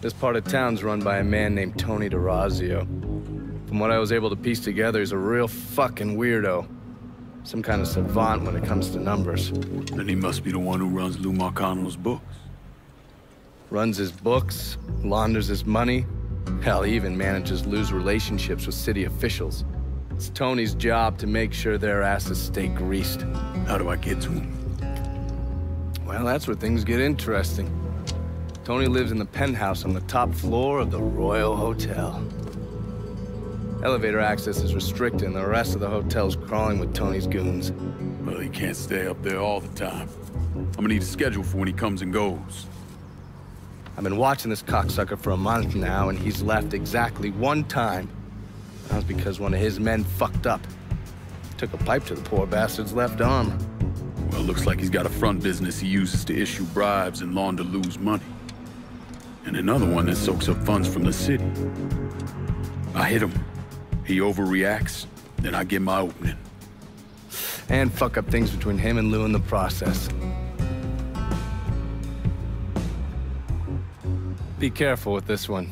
This part of town's run by a man named Tony DeRazio. From what I was able to piece together, he's a real fucking weirdo. Some kind of savant when it comes to numbers. Then he must be the one who runs Lou Marcano's books. Runs his books, launders his money. Hell, he even manages Lou's relationships with city officials. It's Tony's job to make sure their asses stay greased. How do I get to him? Well, that's where things get interesting. Tony lives in the penthouse on the top floor of the Royal Hotel. Elevator access is restricted and the rest of the hotel's crawling with Tony's goons. Well, he can't stay up there all the time. I'm gonna need a schedule for when he comes and goes. I've been watching this cocksucker for a month now, and he's left exactly one time. That was because one of his men fucked up. Took a pipe to the poor bastard's left arm. Well, looks like he's got a front business he uses to issue bribes and launder Lou's money. And another one that soaks up funds from the city. I hit him. He overreacts, then I get my opening. And fuck up things between him and Lou in the process. Be careful with this one.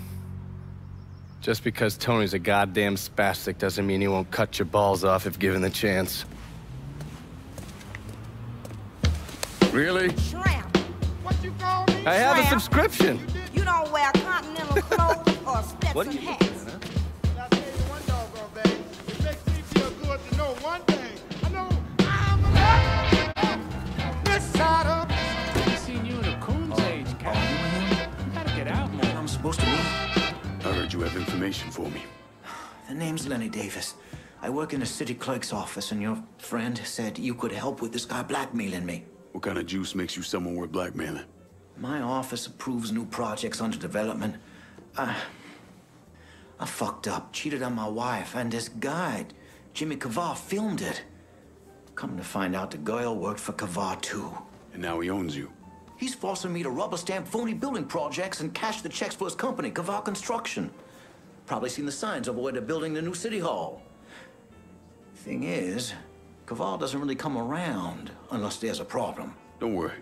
Just because Tony's a goddamn spastic doesn't mean he won't cut your balls off if given the chance. Really? Shrimp. What you call me? I have a subscription. You don't wear continental clothes or Stetson hats. I'll tell you one doggone thing. It makes me feel good to know one thing. I know I'm a this side of. I've seen you in a coon's age, Captain. You gotta get out more. I'm supposed to meet. I heard you have information for me. The name's Lenny Davis. I work in the city clerk's office, and your friend said you could help with this guy blackmailing me. What kind of juice makes you someone worth blackmailing? My office approves new projects under development. I fucked up, cheated on my wife, and this guy, Jimmy Kavar, filmed it. Come to find out the girl worked for Kavar too. And now he owns you. He's forcing me to rubber stamp phony building projects and cash the checks for his company, Kavar Construction. Probably seen the signs over where they're building the new city hall. Thing is, Kavar doesn't really come around unless there's a problem. Don't worry.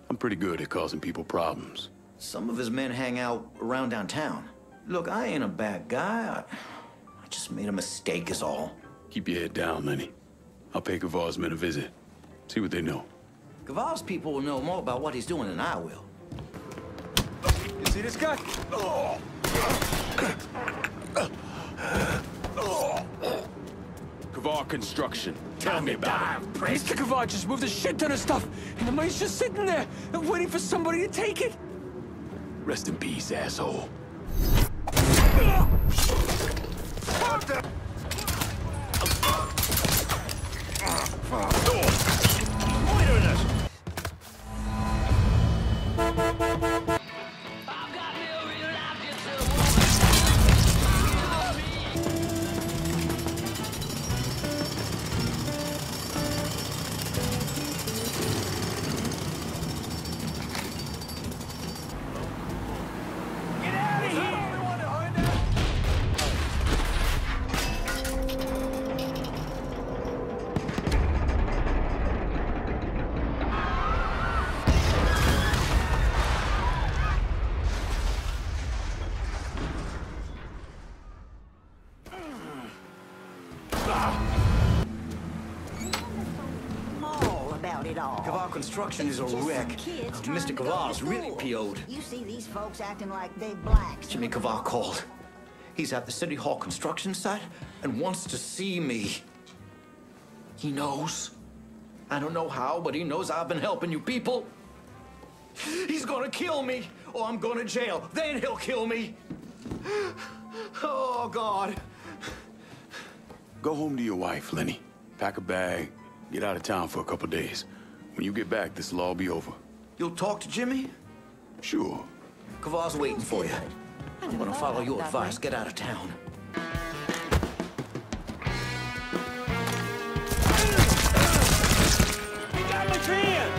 I'm pretty good at causing people problems. Some of his men hang out around downtown. Look, I ain't a bad guy. I just made a mistake is all. Keep your head down, Lenny. I'll pay Kavar's men a visit. See what they know. Kavar's people will know more about what he's doing than I will. You see this guy? Kavar Construction. Tell me about it. Mr. Kavar just moved a shit ton of stuff, and the money's just sitting there, waiting for somebody to take it. Rest in peace, asshole. Kavar Construction is a wreck. Mr. Kavar's really PO'd. You see these folks acting like they blacks. Jimmy Kavar called. He's at the City Hall construction site and wants to see me. He knows. I don't know how, but he knows I've been helping you people. He's gonna kill me, or I'm going to jail. Then he'll kill me. Oh, God. Go home to your wife, Lenny. Pack a bag. Get out of town for a couple days. When you get back, this'll all be over. You'll talk to Jimmy? Sure. Kavar's waiting for you. I'm gonna follow your advice. Get out of town. He got my van!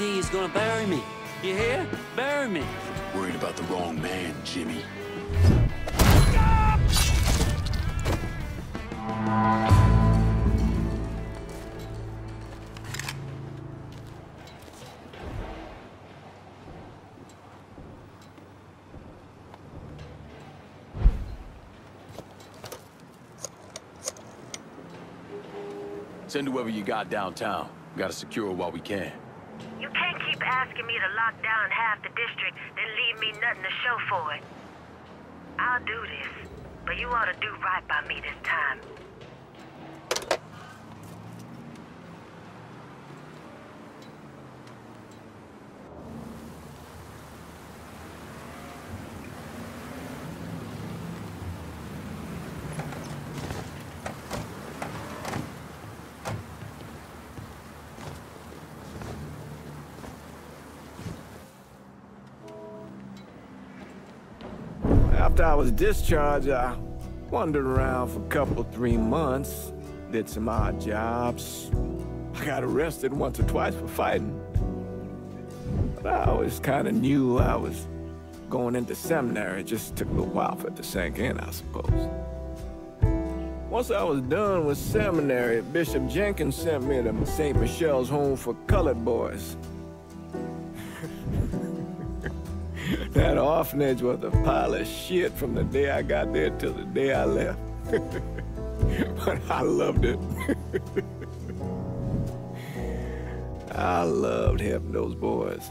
D is gonna bury me. You hear? Bury me. Worried about the wrong man, Jimmy. Send whoever you got downtown. Gotta secure her while we can. You can't keep asking me to lock down half the district, then leave me nothing to show for it. I'll do this, but you ought to do right by me this time. After I was discharged, I wandered around for a couple, 3 months, did some odd jobs. I got arrested once or twice for fighting. But I always kind of knew I was going into seminary. It just took a little while for it to sink in, I suppose. Once I was done with seminary, Bishop Jenkins sent me to St. Michelle's Home for Colored Boys. That orphanage was a pile of shit from the day I got there till the day I left. But I loved it. I loved helping those boys.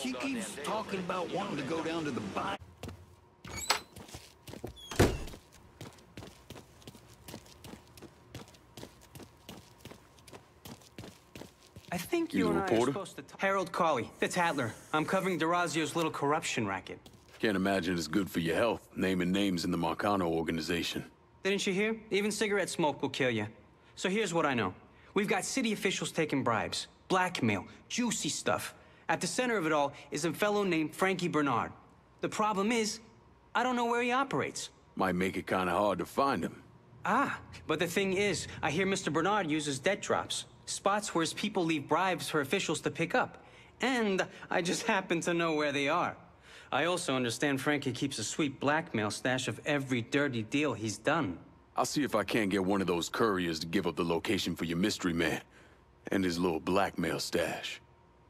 She keeps talking about wanting to go down to the bay. I think You you the and I are reporter? supposed to talk. Harold Cawley, Fitzhatler. I'm covering DeRazio's little corruption racket. Can't imagine it's good for your health, naming names in the Marcano organization. Didn't you hear? Even cigarette smoke will kill you. So here's what I know. We've got city officials taking bribes, blackmail, juicy stuff. At the center of it all is a fellow named Frankie Bernard. The problem is, I don't know where he operates. Might make it kind of hard to find him. Ah, but the thing is, I hear Mr. Bernard uses debt drops. Spots where his people leave bribes for officials to pick up. And I just happen to know where they are. I also understand Frankie keeps a sweet blackmail stash of every dirty deal he's done. I'll see if I can't get one of those couriers to give up the location for your mystery man and his little blackmail stash.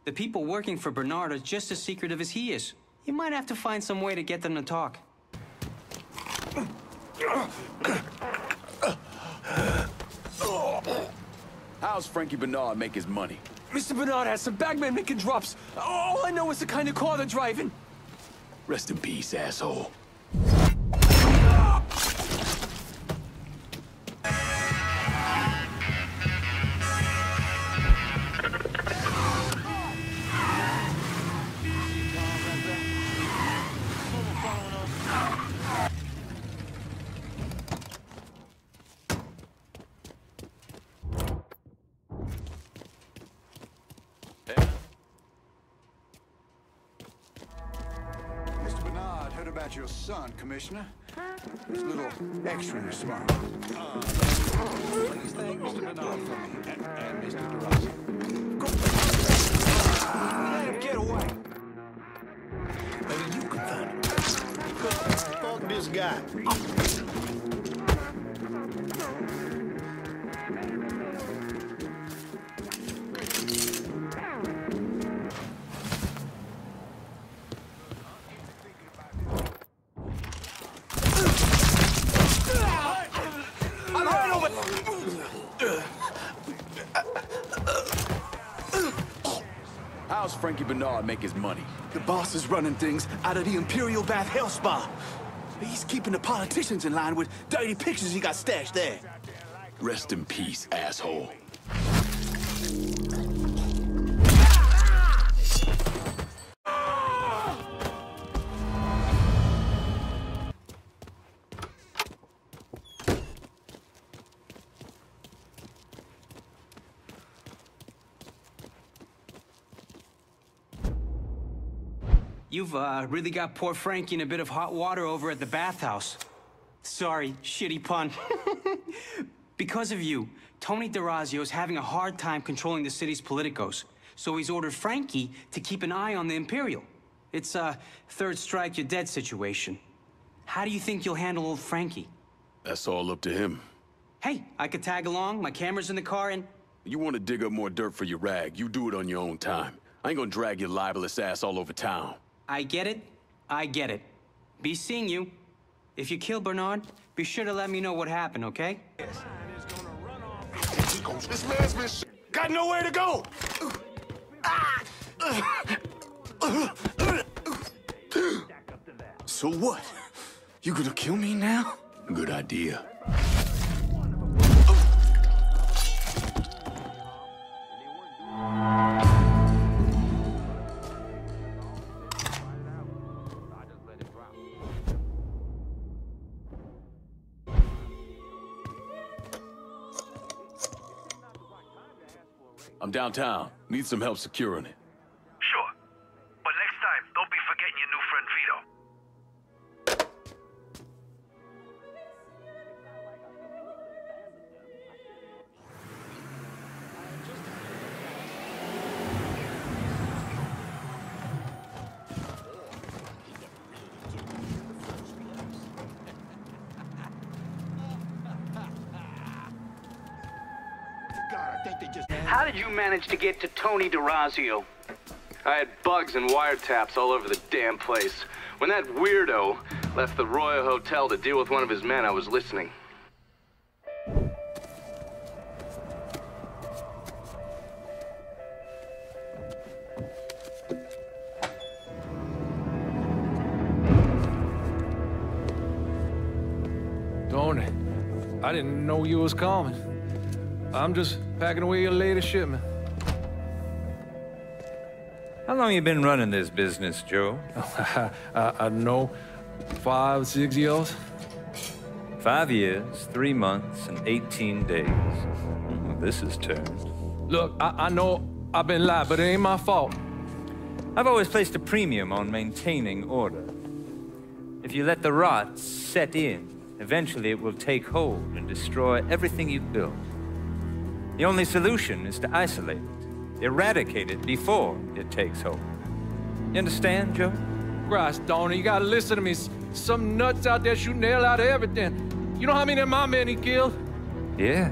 The people working for Bernard are just as secretive as he is. You might have to find some way to get them to talk. How's Frankie Bernard make his money? Mr. Bernard has some bagmen making drops. All I know is the kind of car they're driving. Rest in peace, asshole. Mr. Bernard heard about your son, Commissioner. He's a little extra smart. Please thank Mr. Bernard for me and Mr. DeRossi. Go. Let him get away. Maybe you can find him. Fuck this guy. How's Frankie Bernard make his money? The boss is running things out of the Imperial Bath Health Spa. He's keeping the politicians in line with dirty pictures he got stashed there. Rest in peace, asshole. You've really got poor Frankie in a bit of hot water over at the bathhouse. Sorry, shitty pun. Because of you, Tony DeRazio is having a hard time controlling the city's politicos. So he's ordered Frankie to keep an eye on the Imperial. It's a third strike, you're dead situation. How do you think you'll handle old Frankie? That's all up to him. Hey, I could tag along, my camera's in the car, and... You want to dig up more dirt for your rag, you do it on your own time. I ain't gonna drag your libelous ass all over town. I get it. I get it. Be seeing you. If you kill Bernard, be sure to let me know what happened, okay? This man's been got nowhere to go! So what? You gonna kill me now? Good idea. I'm downtown. Need some help securing it. Sure. But next time, don't be forgetting your new friend Vito. How did you manage to get to Tony DeRazio? I had bugs and wiretaps all over the damn place. When that weirdo left the Royal Hotel to deal with one of his men, I was listening. Tony, I didn't know you was coming. I'm just packing away your latest shipment. How long you been running this business, Joe? I know 5, 6 years. 5 years, 3 months, and 18 days. This is turned. Look, I know I've been lied, but it ain't my fault. I've always placed a premium on maintaining order. If you let the rot set in, eventually it will take hold and destroy everything you've built. The only solution is to isolate it, eradicate it before it takes hold. You understand, Joe? Christ, Tony, you gotta listen to me. Some nuts out there shooting the hell out of everything. You know how many of my men he killed? Yes.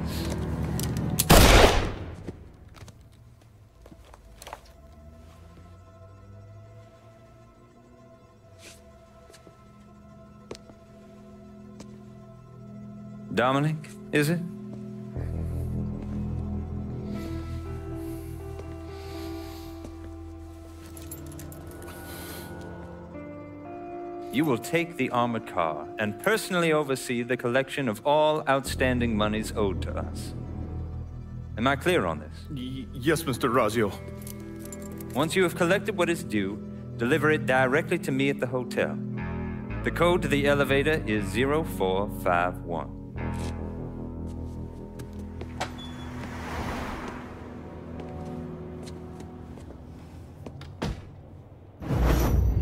Dominic, is it? You will take the armored car and personally oversee the collection of all outstanding monies owed to us. Am I clear on this? Yes, Mr. Razio. Once you have collected what is due, deliver it directly to me at the hotel. The code to the elevator is 0451.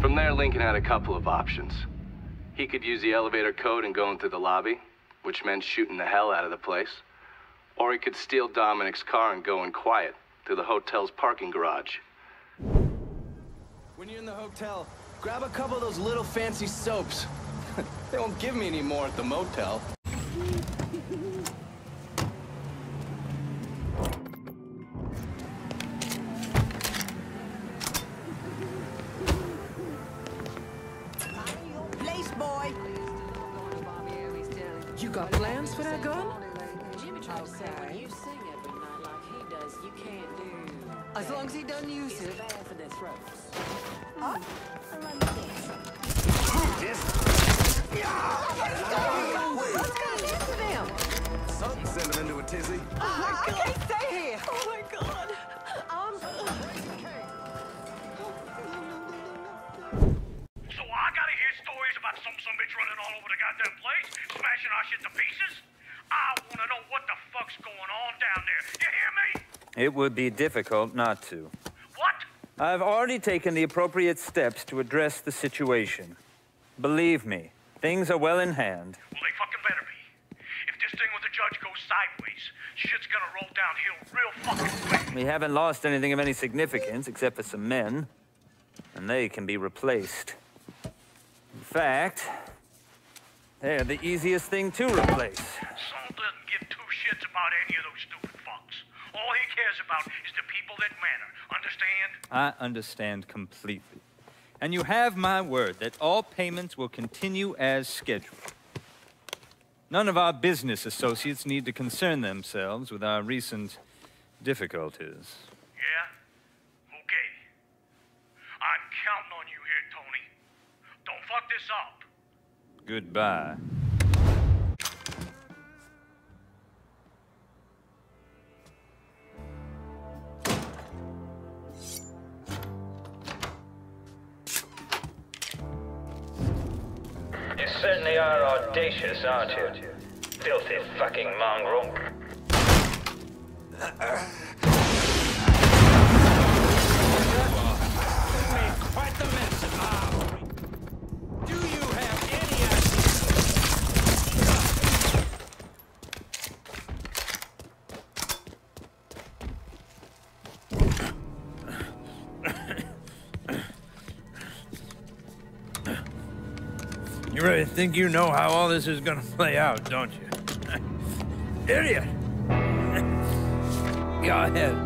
From there, Lincoln had a couple of options. He could use the elevator code and go into the lobby, which meant shooting the hell out of the place. Or he could steal Dominic's car and go in quiet to the hotel's parking garage. When you're in the hotel, grab a couple of those little fancy soaps. They won't give me any more at the motel. You got plans for that gun? Okay. As long as he doesn't use it. Huh? What's got into them? Something sent him into a tizzy. Oh my God. I can't stay here. Oh my God. So I gotta hear stories about some bitch running all over the goddamn place, smashing our shit to pieces? I wanna know what the fuck's going on down there. You hear me? It would be difficult not to. What? I've already taken the appropriate steps to address the situation. Believe me, things are well in hand. Well, they fucking sideways, shit's gonna roll downhill real fucking quick. We haven't lost anything of any significance except for some men, and they can be replaced. In fact, they're the easiest thing to replace. Saul doesn't give two shits about any of those stupid fucks. All he cares about is the people that matter. Understand? I understand completely. And you have my word that all payments will continue as scheduled. None of our business associates need to concern themselves with our recent difficulties. Yeah? Okay. I'm counting on you here, Tony. Don't fuck this up. Goodbye. You certainly are audacious, aren't you? Filthy fucking mongrel. Quite the mess of our... Do you have any You really think you know how all this is gonna play out, don't you? Idiot! Go ahead.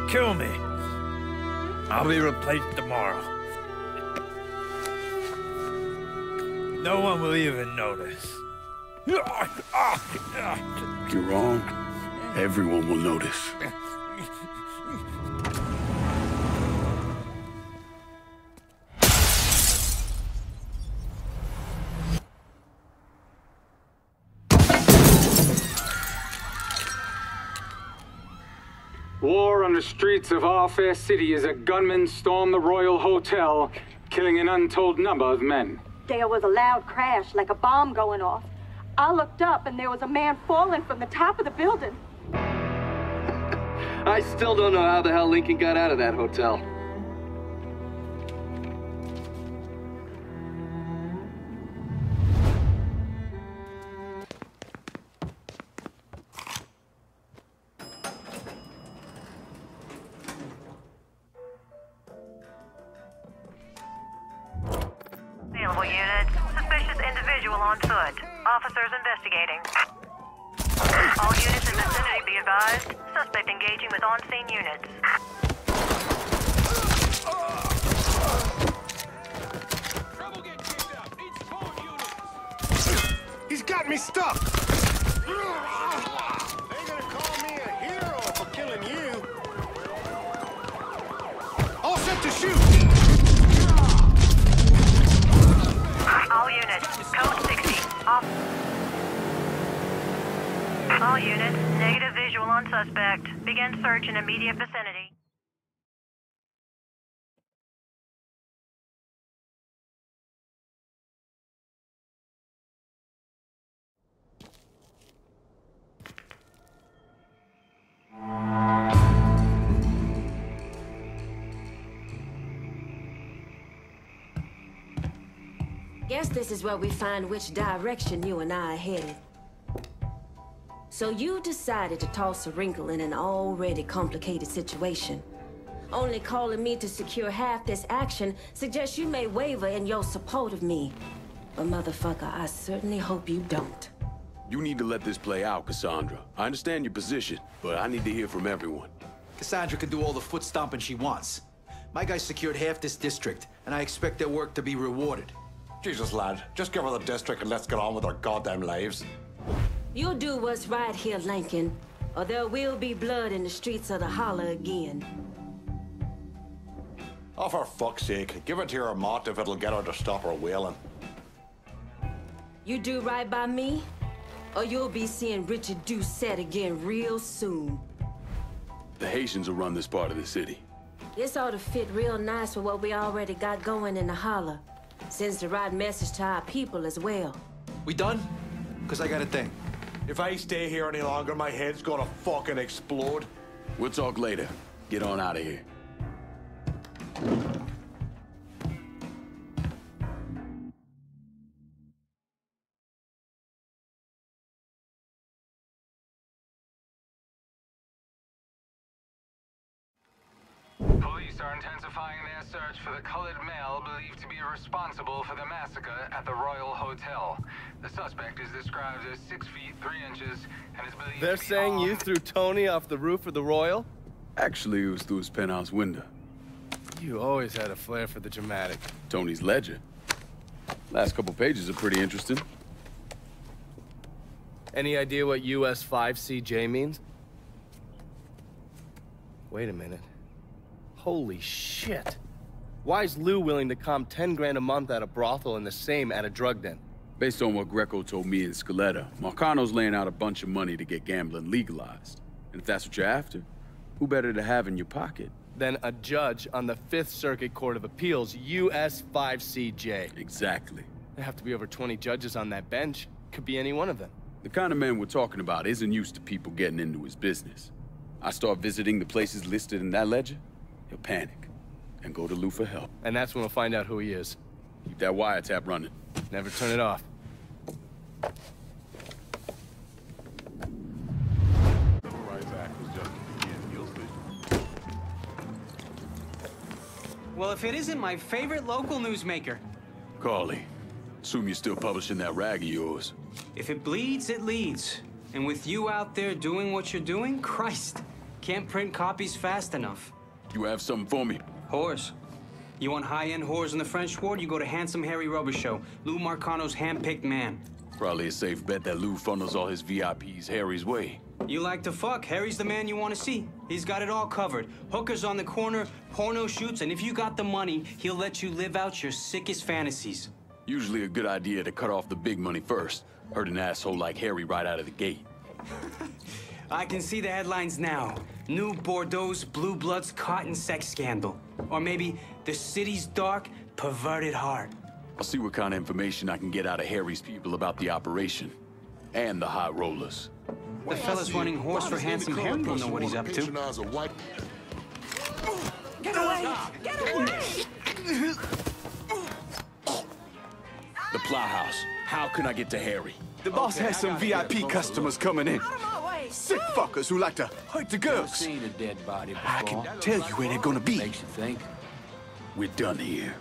Kill me. I'll be replaced tomorrow. No one will even notice. You're wrong. Everyone will notice. War on the streets of our fair city as a gunman stormed the Royal Hotel, killing an untold number of men. There was a loud crash, like a bomb going off. I looked up and there was a man falling from the top of the building. I still don't know how the hell Lincoln got out of that hotel. Available units. Suspicious individual on foot. Officers investigating. All units in vicinity be advised. Suspect engaging with on-scene units. He's got me stuck! They're gonna call me a hero for killing you. All set to shoot! All units, code 60. All units, negative visual on suspect. Begin search in immediate vicinity. Guess this is where we find which direction you and I are headed. So you decided to toss a wrinkle in an already complicated situation. Only calling me to secure half this action suggests you may waver in your support of me. But motherfucker, I certainly hope you don't. You need to let this play out, Cassandra. I understand your position, but I need to hear from everyone. Cassandra can do all the foot stomping she wants. My guys secured half this district, and I expect their work to be rewarded. Jesus, lad, just give her the district and let's get on with our goddamn lives. You'll do what's right here, Lincoln, or there will be blood in the streets of the holler again. Oh, for fuck's sake, give it to your mott if it'll get her to stop her wailing. You do right by me, or you'll be seeing Richard Doucette again real soon. The Haitians will run this part of the city. This ought to fit real nice with what we already got going in the holler. Sends the right message to our people as well. We done? Because I got a thing. If I stay here any longer, my head's gonna fucking explode. We'll talk later. Get on out of here. are intensifying their search for the colored male believed to be responsible for the massacre at the Royal Hotel. The suspect is described as 6 feet 3 inches and is believed They're to be saying you armed. threw Tony off the roof of the Royal? Actually, it was through his penthouse window. You always had a flair for the dramatic. Tony's ledger. Last couple pages are pretty interesting. Any idea what US 5CJ means? Wait a minute. Holy shit. Why is Lou willing to comp 10 grand a month at a brothel and the same at a drug den? Based on what Greco told me and Scaletta, Marcano's laying out a bunch of money to get gambling legalized. And if that's what you're after, who better to have in your pocket? Then a judge on the 5th Circuit Court of Appeals, US 5CJ. Exactly. There have to be over 20 judges on that bench. Could be any one of them. The kind of man we're talking about isn't used to people getting into his business. I start visiting the places listed in that ledger, he'll panic and go to Lou for help. And that's when we'll find out who he is. Keep that wiretap running. Never turn it off. Well, if it isn't my favorite local newsmaker. Carly, assume you're still publishing that rag of yours. If it bleeds, it leads. And with you out there doing what you're doing, Christ, can't print copies fast enough. You have something for me? Whores. You want high-end whores in the French ward? You go to Handsome Harry Rubber Show, Lou Marcano's hand-picked man. Probably a safe bet that Lou funnels all his VIPs Harry's way. You like to fuck, Harry's the man you want to see. He's got it all covered. Hookers on the corner, porno shoots, and if you got the money, he'll let you live out your sickest fantasies. Usually a good idea to cut off the big money first. Hurt an asshole like Harry right out of the gate. I can see the headlines now. New Bordeaux's Blue Bloods caught in sex scandal. Or maybe the city's dark, perverted heart. I'll see what kind of information I can get out of Harry's people about the operation. And the high rollers. The fella's running horse for Handsome Harry don't know what he's up to. Get away! Get away! The Plow House. How can I get to Harry? The boss has some VIP customers coming in. Sick fuckers who like to hurt the girls. Seen a dead body before. I can tell you where they're gonna be. Makes you think. We're done here.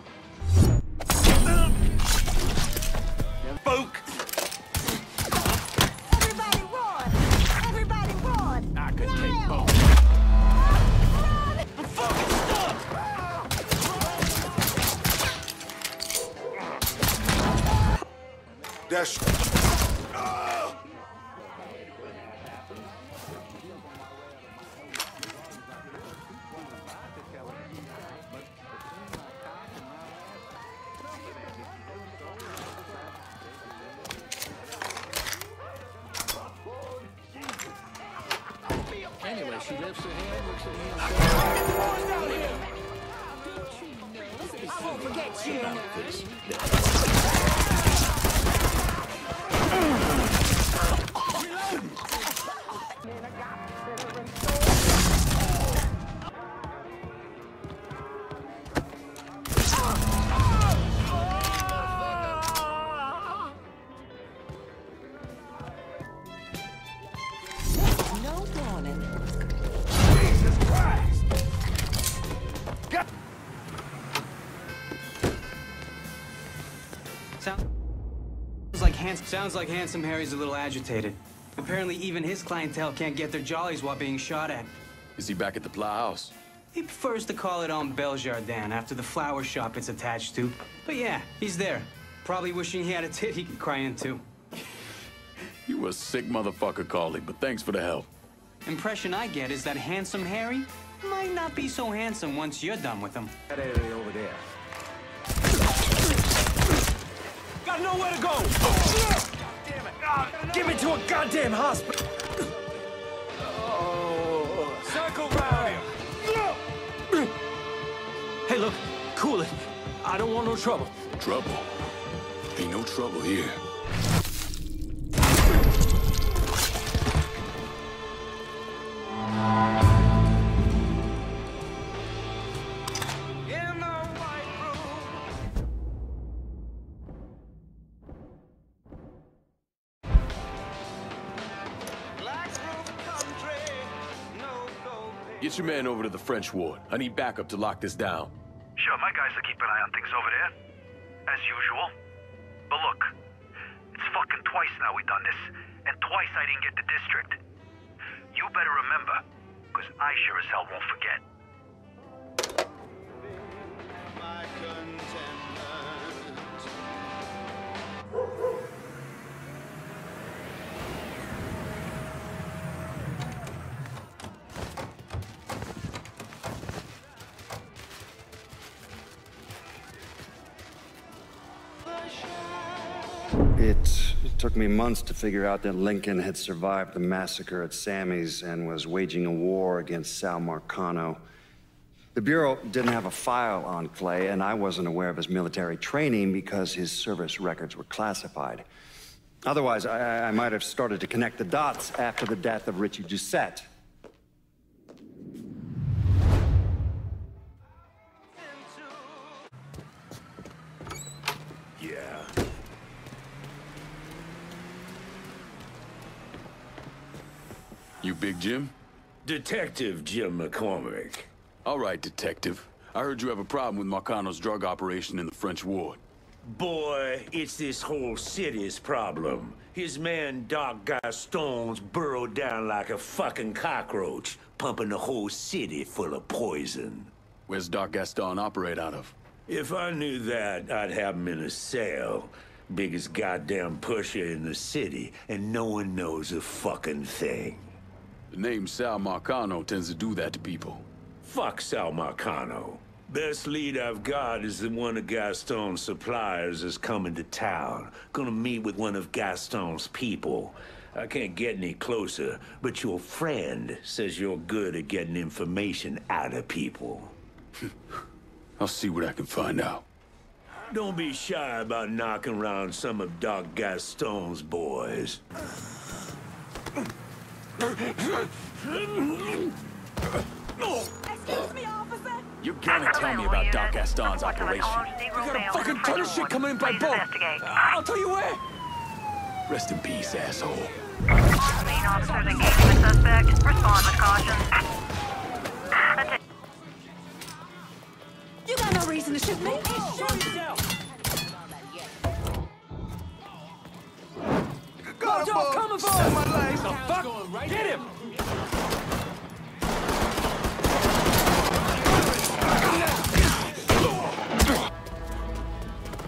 Folk! Everybody run! Everybody run! I could take both. I'm fucking stuck! That's... Anyway, she lifts her head, looks at me and says, I won't forget you. No warning. Jesus Christ! Sounds like Handsome Harry's a little agitated. Apparently even his clientele can't get their jollies while being shot at. Is he back at the Plow House? He prefers to call it on Beljardin after the flower shop it's attached to. But yeah, he's there. Probably wishing he had a tit he could cry into. You a sick motherfucker, Carly, but thanks for the help. Impression I get is that Handsome Harry might not be so handsome once you're done with him. that area over there. Got nowhere to go! Damn it! Give me to a goddamn hospital! Circle round! Hey, look, cool it. I don't want no trouble. Trouble? Ain't no trouble here. Get your man over to the French ward. I need backup to lock this down. Sure, my guys will keep an eye on things over there. As usual. But look, it's fucking twice now we done this. And twice I didn't get the district. You better remember, because I sure as hell won't forget. It took me months to figure out that Lincoln had survived the massacre at Sammy's and was waging a war against Sal Marcano. The Bureau didn't have a file on Clay, and I wasn't aware of his military training because his service records were classified. Otherwise, I might have started to connect the dots after the death of Richie Doucette. Yeah. You Big Jim? Detective Jim McCormick. All right, Detective. I heard you have a problem with Marcano's drug operation in the French ward. Boy, it's this whole city's problem. His man Doc Gaston's burrowed down like a fucking cockroach, pumping the whole city full of poison. Where's Doc Gaston operate out of? If I knew that, I'd have him in a cell. Biggest goddamn pusher in the city, and no one knows a fucking thing. The name Sal Marcano tends to do that to people. Fuck Sal Marcano. Best lead I've got is that one of Gaston's suppliers is coming to town. Gonna meet with one of Gaston's people. I can't get any closer, but your friend says you're good at getting information out of people. I'll see what I can find out. Don't be shy about knocking around some of Doc Gaston's boys. Excuse me, officer. You're gonna tell me about Doc Gaston's operation. We got a fucking ton of shit coming in by boat. I'll tell you where. Rest in peace, asshole. Main officers engaging the suspect. Respond with caution. You got no reason to shoot me. Show yourself. Got him, Come on, Set my legs. the fuck? Get him!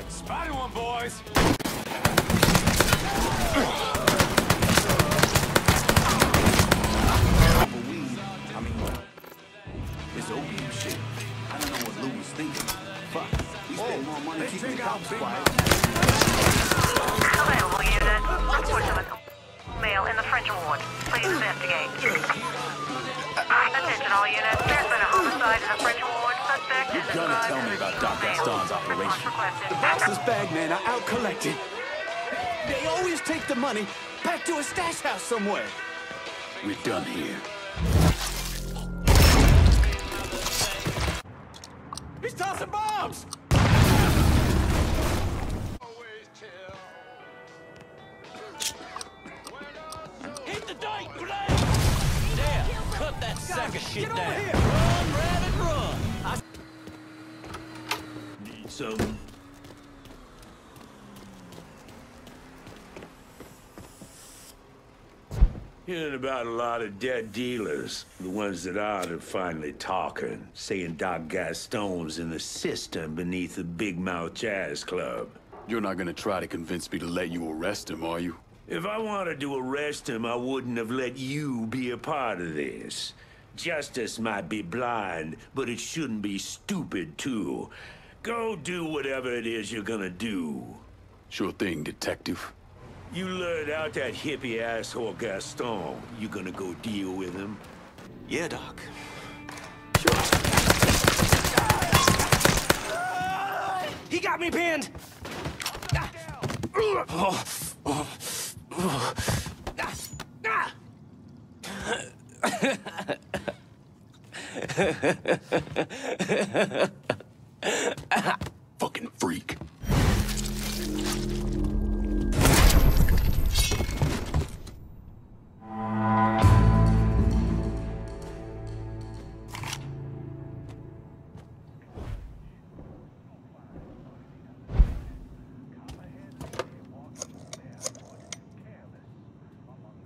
Spotted one, boys. I mean, it's opium shit. I don't know what Lou was thinking. Fuck. He spent more money keeping the cops quiet. Available unit. Unfortunate. Male in the French ward. Please investigate. Attention all units. There's been a homicide in the French ward. Suspect is You're gonna tell me about Doc Gaston's operation. The boss's bag men are out collecting. They always take the money back to a stash house somewhere. We're done here. He's tossing bombs! Hit the dike, grenade! There, cut that sack of shit down. Run, rabbit, run! Need some. Hearing about a lot of dead dealers. The ones that aren't are finally talking, saying Doc Gaston's in the system beneath the Big Mouth Jazz Club. You're not gonna try to convince me to let you arrest him, are you? If I wanted to arrest him, I wouldn't have let you be a part of this. Justice might be blind, but it shouldn't be stupid, too. Go do whatever it is you're gonna do. Sure thing, Detective. You lured out that hippie asshole Gaston. You gonna go deal with him? Yeah, Doc. He got me pinned! Fucking freak.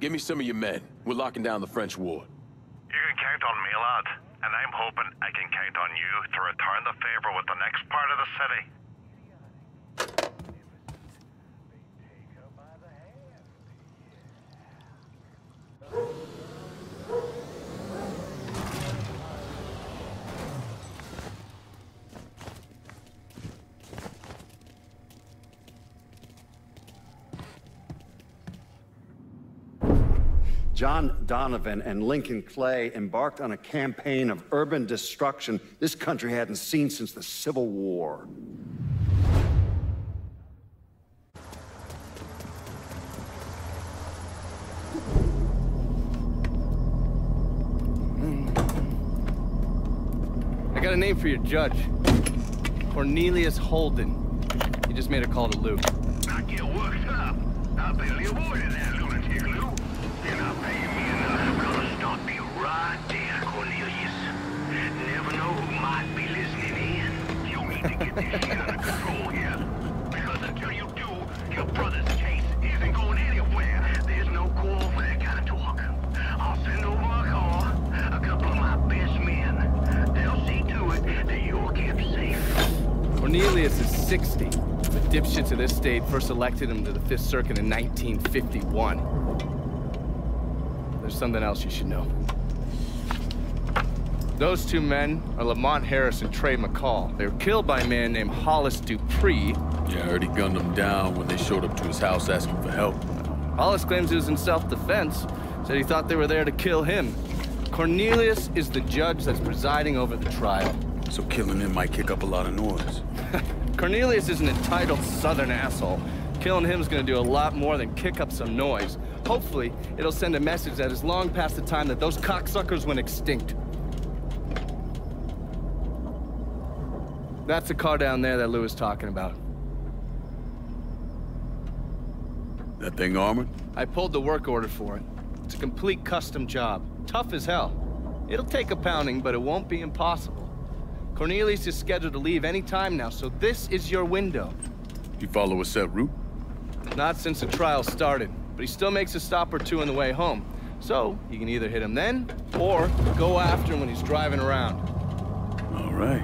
Give me some of your men. We're locking down the French ward. You can count on me, lad. And I'm hoping I can count on you to return the favor with the next part of the city. John Donovan and Lincoln Clay embarked on a campaign of urban destruction this country hadn't seen since the Civil War. I got a name for your judge. Cornelius Holden. He just made a call to Lou. I get worked up. I barely avoided that lunatic, Lou. Then I'll pay me enough. I'm gonna stop you right there, Cornelius. Never know who might be listening in. You need to get this shit under control here. Because until you do, your brother's case isn't going anywhere. There's no call for that kind of talk. I'll send over a car, a couple of my best men. They'll see to it that you're kept safe. Cornelius is 60. The dipshits of this state first elected him to the 5th Circuit in 1951. There's something else you should know. Those two men are Lamont Harris and Trey McCall. They were killed by a man named Hollis Dupree. Yeah, I heard he gunned them down when they showed up to his house asking for help. Hollis claims he was in self-defense. Said he thought they were there to kill him. Cornelius is the judge that's presiding over the trial. So killing him might kick up a lot of noise. Cornelius is an entitled southern asshole. Killing him's gonna do a lot more than kick up some noise. Hopefully, it'll send a message that is long past the time that those cocksuckers went extinct. That's the car down there that Lou was talking about. That thing armored? I pulled the work order for it. It's a complete custom job. Tough as hell. It'll take a pounding, but it won't be impossible. Cornelius is scheduled to leave any time now, so this is your window. You follow a set route? Not since the trial started, but he still makes a stop or two on the way home. So, you can either hit him then, or go after him when he's driving around. All right.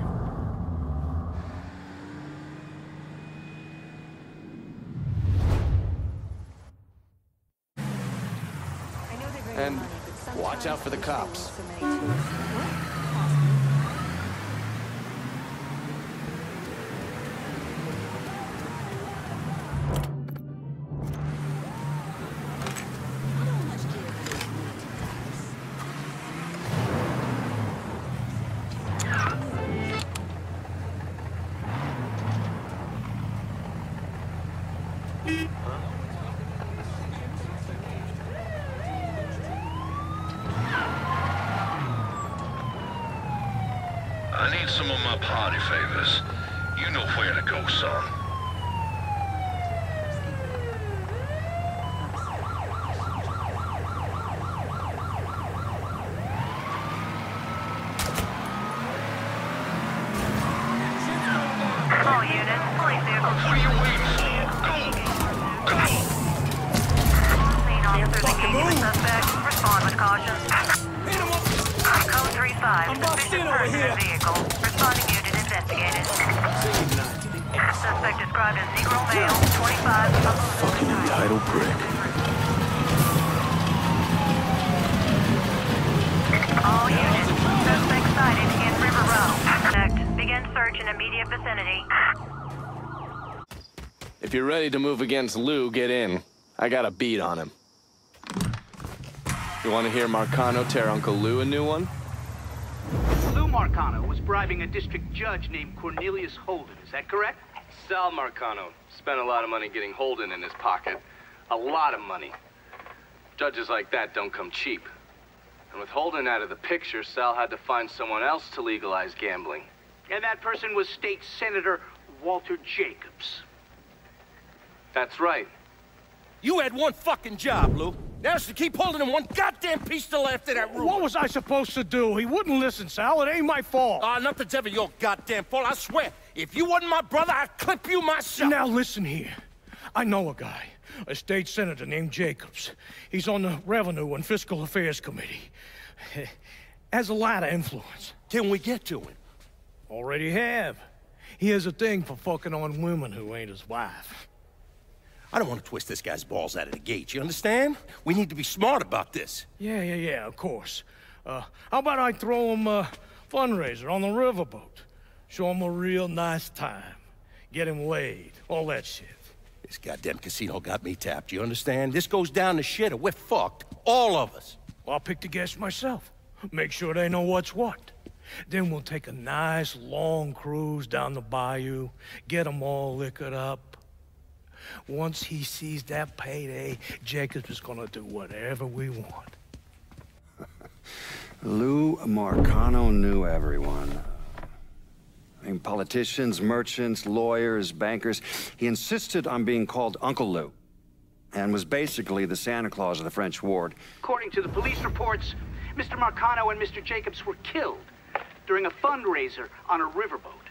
And watch out for the cops. I need some of my party favors. You know where to go, son. All units, police vehicles. What are you waiting for? Go! Go! Scene officers engaging with suspect. Respond with caution. Code 35. Suspicious person in vehicle. Responding unit investigated. Suspect described as Negro male, 25. Fucking entitled prick. All units. Suspect sighted in River Row. Begin search in immediate vicinity. If you're ready to move against Lou, get in. I got a beat on him. You want to hear Marcano tear Uncle Lou a new one? Lou Marcano was bribing a district judge named Cornelius Holden. Is that correct? Sal Marcano spent a lot of money getting Holden in his pocket. A lot of money. Judges like that don't come cheap. And with Holden out of the picture, Sal had to find someone else to legalize gambling. And that person was State Senator Walter Jacobs. That's right. You had one fucking job, Lou. That's to keep holding him one goddamn piece to left of that ruin. What was I supposed to do? He wouldn't listen, Sal. It ain't my fault. Nothing's ever your goddamn fault. I swear, if you wasn't my brother, I'd clip you myself. Now listen here. I know a guy, a state senator named Jacobs. He's on the Revenue and Fiscal Affairs Committee. Has a lot of influence. Can we get to him? Already have. He has a thing for fucking on women who ain't his wife. I don't want to twist this guy's balls out of the gate, you understand? We need to be smart about this. Yeah, of course. How about I throw him a fundraiser on the riverboat? Show him a real nice time. Get him laid, all that shit. This goddamn casino got me tapped, you understand? This goes down the shitter, we're fucked. All of us. Well, I'll pick the guests myself. Make sure they know what's what. Then we'll take a nice long cruise down the bayou, get them all liquored up. Once he sees that payday, Jacobs is gonna do whatever we want. Lou Marcano knew everyone. I mean, politicians, merchants, lawyers, bankers. He insisted on being called Uncle Lou, and was basically the Santa Claus of the French ward. According to the police reports, Mr. Marcano and Mr. Jacobs were killed during a fundraiser on a riverboat.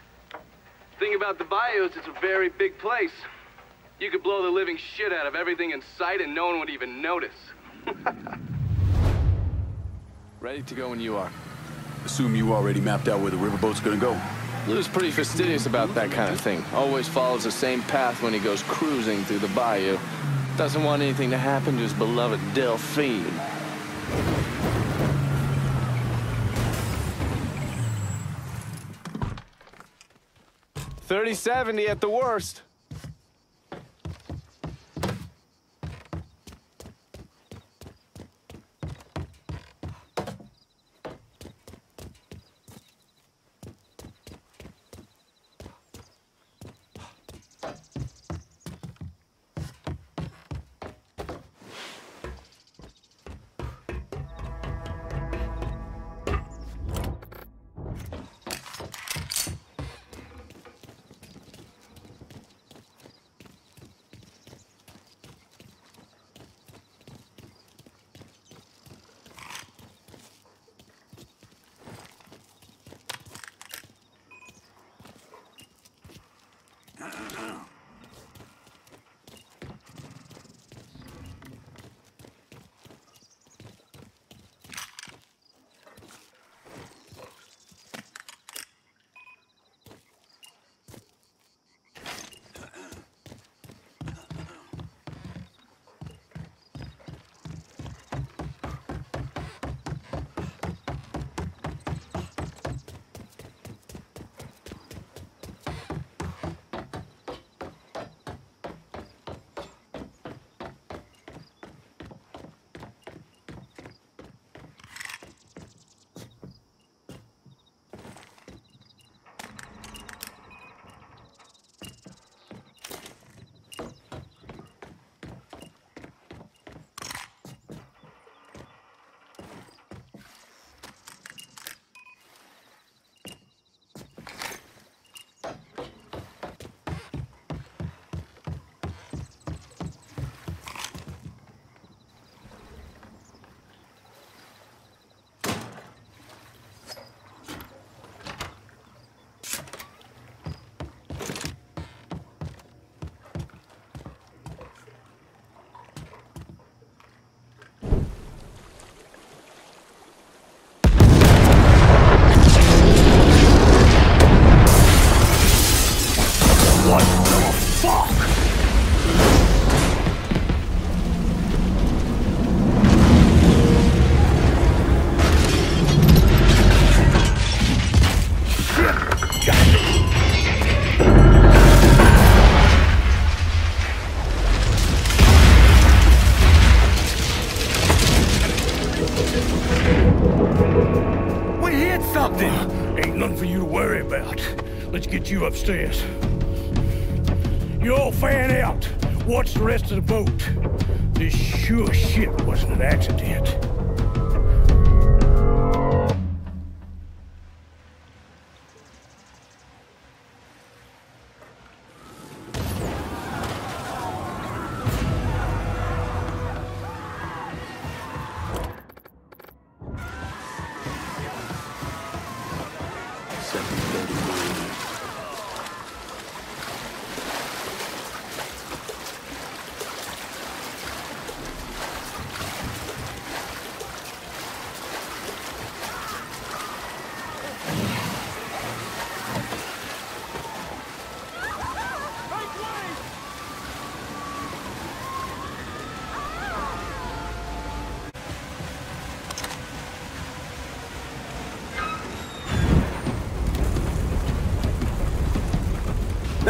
Thing about the bayous, it's a very big place. You could blow the living shit out of everything in sight and no one would even notice. Ready to go when you are. Assume you already mapped out where the riverboat's gonna go. Lou's pretty fastidious about that kind of thing. Always follows the same path when he goes cruising through the bayou. Doesn't want anything to happen to his beloved Delphine. $30.70 at the worst. Let's get you upstairs. You all fan out. Watch the rest of the boat. This sure shit wasn't an accident.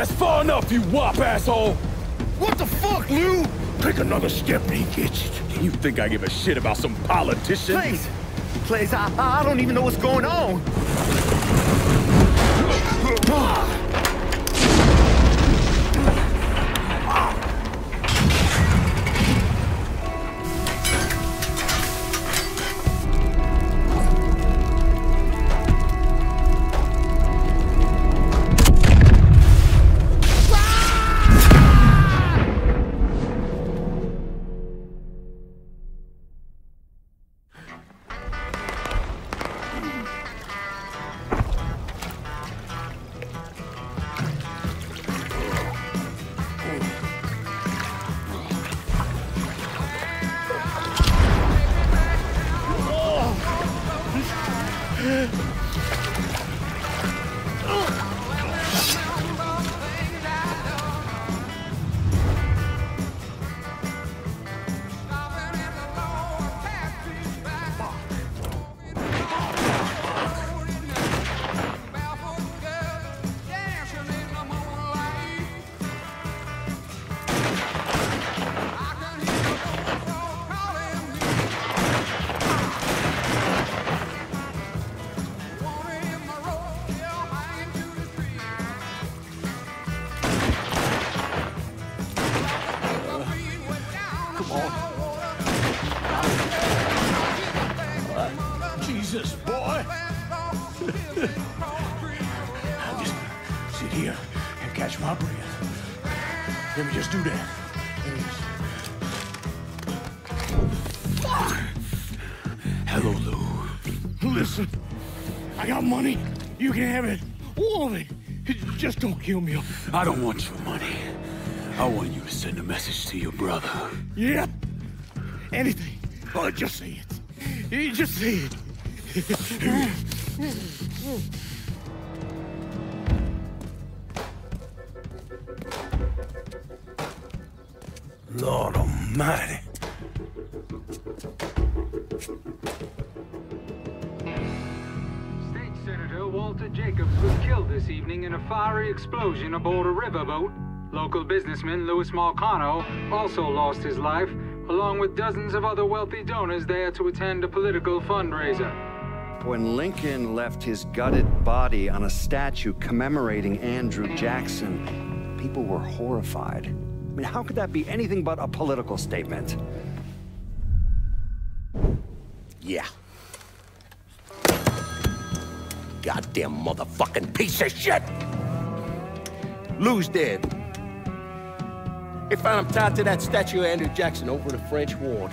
That's far enough, you wop asshole! What the fuck, Lou? Take another step and he gets it. You think I give a shit about some politician? Please, I don't even know what's going on. Jesus, boy! I'll just sit here and catch my breath. Let me just do that. Hello, Lou. Listen, I got money. You can have it. All of it. Just don't kill me. I don't want your money. I want you to send a message to your brother. Yep. Anything. Oh, just say it. Just say it. Lord Almighty. State Senator Walter Jacobs was killed this evening in a fiery explosion aboard a riverboat. Local businessman Louis Marcano also lost his life, along with dozens of other wealthy donors there to attend a political fundraiser. When Lincoln left his gutted body on a statue commemorating Andrew Jackson, people were horrified. I mean, how could that be anything but a political statement? Yeah. Goddamn motherfucking piece of shit! Lou's dead. They found him tied to that statue of Andrew Jackson over in the French Ward.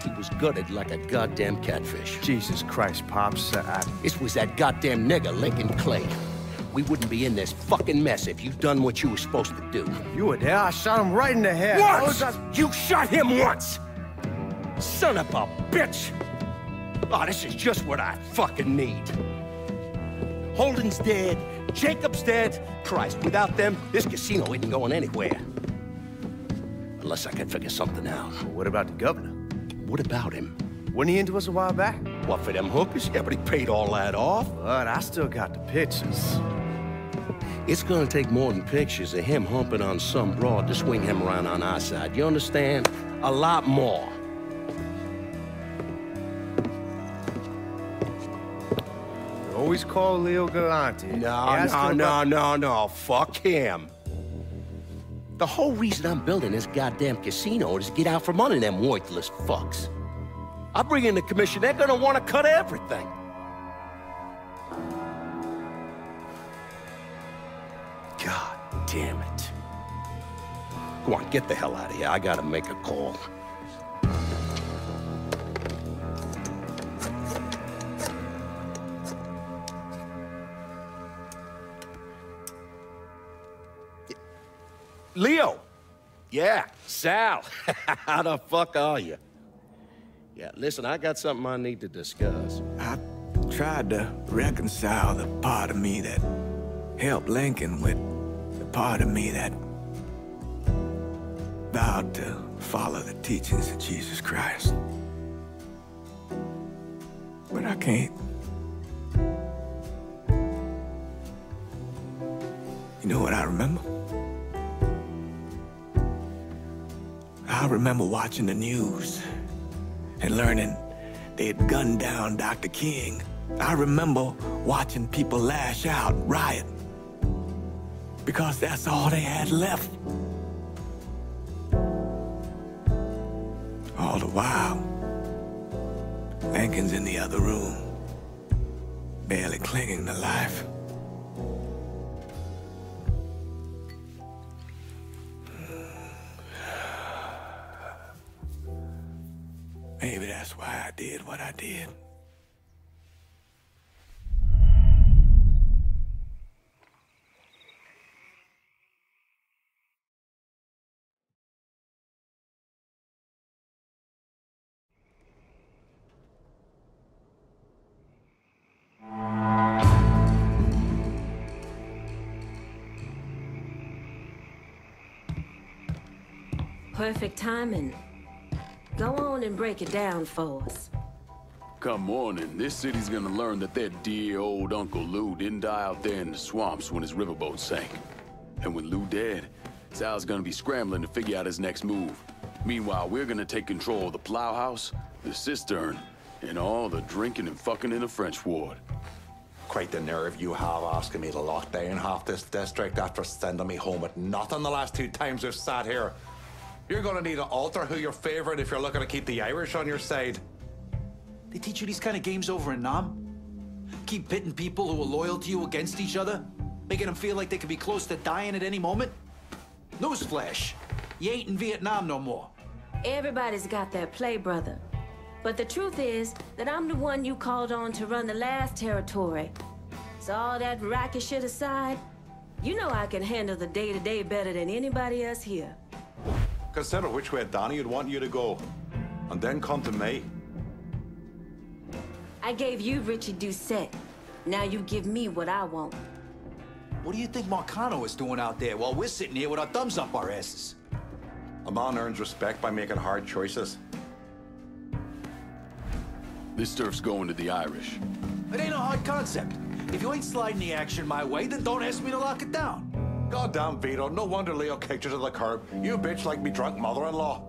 He was gutted like a goddamn catfish. Jesus Christ, Pops. This was that goddamn nigger, Lincoln Clay. We wouldn't be in this fucking mess if you'd done what you were supposed to do. You were there? I shot him right in the head. Once! You shot him once! Son of a bitch! Oh, this is just what I fucking need. Holden's dead. Jacob's dead. Christ, without them, this casino isn't going anywhere. Unless I can figure something out. Well, what about the governor? What about him? Wasn't he into us a while back? What, for them hookers? Yeah, but he paid all that off. But I still got the pictures. It's gonna take more than pictures of him humping on some broad to swing him around on our side. You understand? A lot more. You always call Leo Galante. No. Fuck him. The whole reason I'm building this goddamn casino is to get out from under them worthless fucks. I bring in the commission, they're gonna want to cut everything. God damn it. Go on, get the hell out of here. I gotta make a call. Leo! Yeah, Sal. How the fuck are you? Yeah, listen, I got something I need to discuss. I tried to reconcile the part of me that helped Lincoln with the part of me that vowed to follow the teachings of Jesus Christ. But I can't. You know what I remember? I remember watching the news and learning they had gunned down Dr. King. I remember watching people lash out, riot, because that's all they had left. All the while, Lincoln's in the other room, barely clinging to life. Maybe that's why I did what I did. Perfect timing. Go on and break it down for us. Come morning, this city's gonna learn that their dear old Uncle Lou didn't die out there in the swamps when his riverboat sank. And with Lou dead, Sal's gonna be scrambling to figure out his next move. Meanwhile, we're gonna take control of the plowhouse, the cistern, and all the drinking and fucking in the French ward. Quite the nerve you have asking me to lock down half this district after sending me home with nothing the last 2 times we've sat here. You're gonna need to alter who you're favoring if you're looking to keep the Irish on your side. They teach you these kind of games over in Nam? Keep pitting people who are loyal to you against each other? Making them feel like they could be close to dying at any moment? Newsflash, you ain't in Vietnam no more. Everybody's got their play, brother. But the truth is that I'm the one you called on to run the last territory. So all that racket shit aside, you know I can handle the day-to-day better than anybody else here. Consider which way Danny would want you to go, and then come to me. I gave you Richie Doucette. Now you give me what I want. What do you think Marcano is doing out there while we're sitting here with our thumbs up our asses? A man earns respect by making hard choices. This turf's going to the Irish. It ain't a hard concept. If you ain't sliding the action my way, then don't ask me to lock it down. Goddamn Vito, no wonder Leo kicked you to the curb. You bitch like me drunk mother-in-law.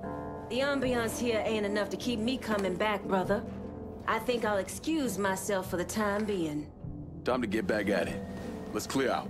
The ambiance here ain't enough to keep me coming back, brother. I think I'll excuse myself for the time being. Time to get back at it. Let's clear out.